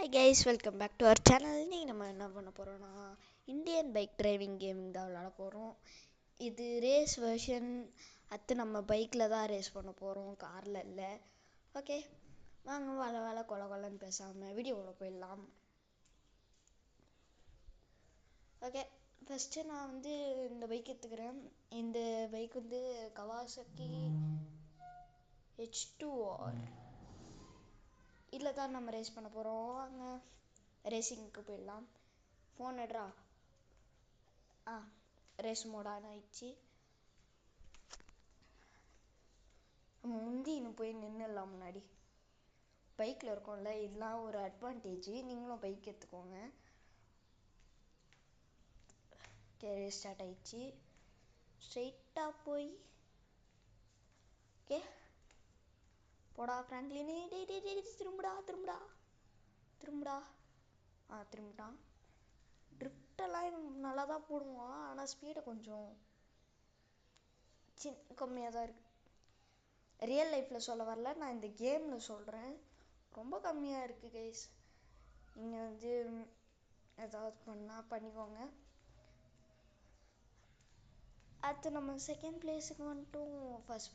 Hi guys, welcome back to our channel. இன்னைக்கு நம்ம என்ன பண்ண போறோம்னா இந்தியன் பைக் டிரைவிங் கேமிங் தான் விளையாட போறோம். இது ரேஸ் வெர்ஷன். அது நம்ம பைக்ல தான் ரேஸ் பண்ண போறோம், கார்ல இல்ல. ஓகே, வாங்க வள கொலன்னு பேசாம வீடியோக்குள்ள போயிடலாம். ஓகே, ஃபர்ஸ்ட் நான் இந்த பைக் எடுத்துக்கிறேன். இந்த பைக் கவாசக்கி H2R. இதில் தான் நம்ம ரேஸ் பண்ண போகிறோம். வாங்க ரேசிங்க்கு போயிடலாம். ஃபோன் எடுறா. ரேஸ் மோட் ஆன் ஆயிடுச்சு. நம்ம இன்னும் போய் நின்றுடலாம். முன்னாடி பைக்கில் இருக்கோம்ல, இதெல்லாம் ஒரு அட்வான்டேஜ். நீங்களும் பைக் எடுத்துக்கோங்க. ஓகே, ரேஸ் ஸ்டார்ட் ஆயிடுச்சு. ஸ்ட்ரெயிட்டாக போய் ஓகே போடா ஃப்ராங்க்லினே. திரும்புடா திரும்பிட்டான். ட்ரிப்டெல்லாம் நல்லா தான் போடுவான், ஆனால் ஸ்பீடை கொஞ்சம் கம்மியாக தான் இருக்குது. ரியல் லைஃப்பில் சொல்ல வரல, நான் இந்த கேமில் சொல்கிறேன். ரொம்ப கம்மியாக இருக்குது கைஸ். நீங்கள் ஏதாவது பண்ணிக்கோங்க. அடுத்து நம்ம செகண்ட் பிளேஸுக்கு வந்துட்டும் ஃபர்ஸ்ட்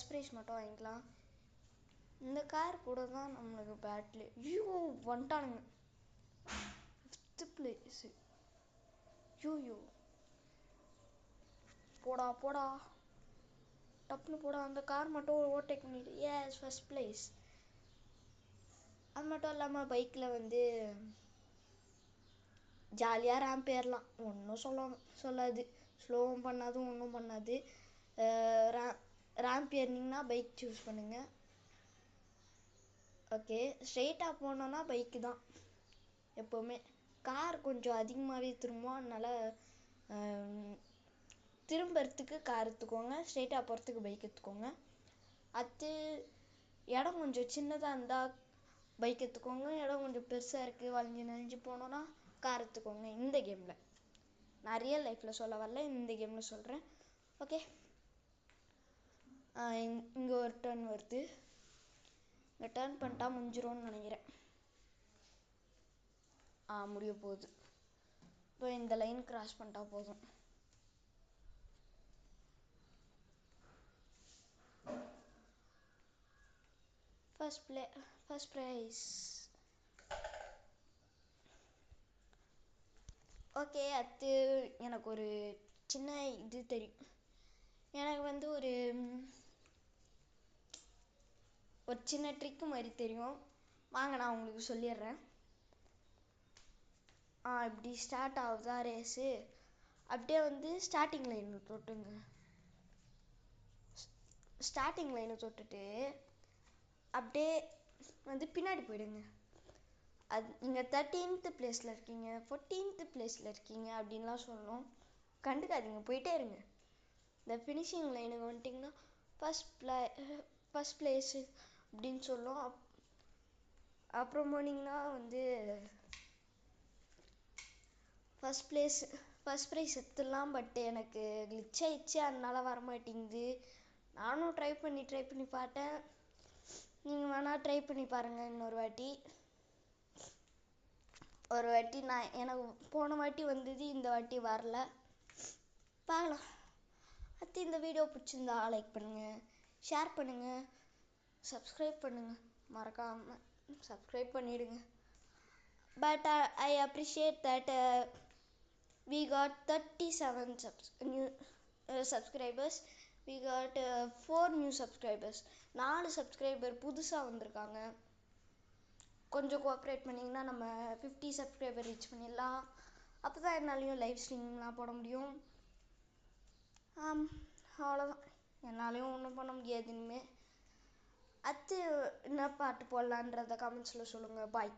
ப்ரைஸ் மட்டும் வாங்கிக்கலாம். இந்த கார் கூட தான் நம்மளுக்கு பேட்லி வந்துட்டானுங்க. Fifth place. போடா டப்புன்னு போடா. அந்த கார் மட்டும் ஓவர்டேக் பண்ணிட்டு ஃபர்ஸ்ட் பிளேஸ். அது மட்டும் இல்லாமல் பைக்கில் ஜாலியாக ரேம்ப் ஏறலாம். ஒன்றும் சொல்லாது, ஸ்லோவும் பண்ணாது, ஒன்றும் பண்ணாது. ரேம்ப் ஏறினீங்கன்னா பைக் சூஸ் பண்ணுங்கள். ஓகே, ஸ்ட்ரெயிட்டாக போனோன்னா பைக்கு தான் எப்போவுமே. கார் கொஞ்சம் அதிகமாகவே திரும்பும், அதனால் திரும்புறதுக்கு கார் எடுத்துக்கோங்க, ஸ்ட்ரெயிட்டாக போகிறதுக்கு பைக் எடுத்துக்கோங்க. அது இடம் கொஞ்சம் சின்னதாக இருந்தால் பைக் எடுத்துக்கோங்க. இடம் கொஞ்சம் பெருசாக இருக்குது, வளைஞ்சு போனோன்னா கார் எடுத்துக்கோங்க. இந்த கேமில் நான் ரியல் லைஃப்பில் சொல்ல வரல, இந்த கேமில் சொல்கிறேன். ஓகே, இங்கே ஒரு டர்ன் வருது. இங்கே டர்ன் பண்ணிட்டா முடிஞ்சிரும்னு நினைக்கிறேன். முடிய போகுது. இப்போ இந்த லைன் கிராஸ் பண்ணிட்டா போதும். First prize. ஓகே, அது எனக்கு ஒரு சின்ன இது தெரியும். எனக்கு ஒரு சின்ன ட்ரிக்கு மாதிரி தெரியும். வாங்க நான் உங்களுக்கு சொல்லிடுறேன். இப்படி ஸ்டார்ட் ஆகுதா ரேஸு, அப்படியே ஸ்டார்டிங் லைன் தொட்டுங்க. ஸ்டார்டிங் லைனை தொட்டுட்டு அப்படியே பின்னாடி போயிடுங்க. நீங்கள் 13th பிளேஸில் இருக்கீங்க, 14th பிளேஸில் இருக்கீங்க அப்படின்லாம் சொல்லணும். கண்டுக்காதீங்க, போயிட்டே இருங்க. இந்த ஃபினிஷிங் லைனுக்கு வந்துட்டிங்கன்னா ஃபர்ஸ்ட் பிளேஸு அப்படின்னு சொல்லும். அப்புறம் போனீங்கன்னா ஃபர்ஸ்ட் ப்ரைஸ் எடுத்துடலாம். பட் எனக்கு கிளிச் ஆயிடுச்சு, அதனால வரமாட்டேங்குது. நானும் ட்ரை பண்ணி பார்த்தேன். நீங்கள் வேணால் ட்ரை பண்ணி பாருங்கள் இன்னொரு வாட்டி. எனக்கு போன வாட்டி வந்தது, இந்த வாட்டி வரல. பார்க்கலாம். அடுத்து இந்த வீடியோ பிடிச்சிருந்தா லைக் பண்ணுங்கள், ஷேர் பண்ணுங்கள், சப்ஸ்கிரைப் பண்ணுங்கள். மறக்காமல் சப்ஸ்கிரைப் பண்ணிவிடுங்க. But I appreciate that we got 37 new subscribers. We got 4 new subscribers. 4 subscriber புதுசாக வந்திருக்காங்க. கொஞ்சம் கோஆப்ரேட் பண்ணிங்கன்னா நம்ம 50 சப்ஸ்கிரைபர் ரீச் பண்ணிடலாம். அப்போ தான் என்னாலையும் லைவ் ஸ்ட்ரீம்லாம் போட முடியும். அவ்வளோதான், என்னாலையும் ஒன்றும் பண்ண முடியாது இனிமேல். அடுத்து என்ன பாட்டு போடலான்றத கமெண்ட்ஸில் சொல்லுங்கள். பாய்.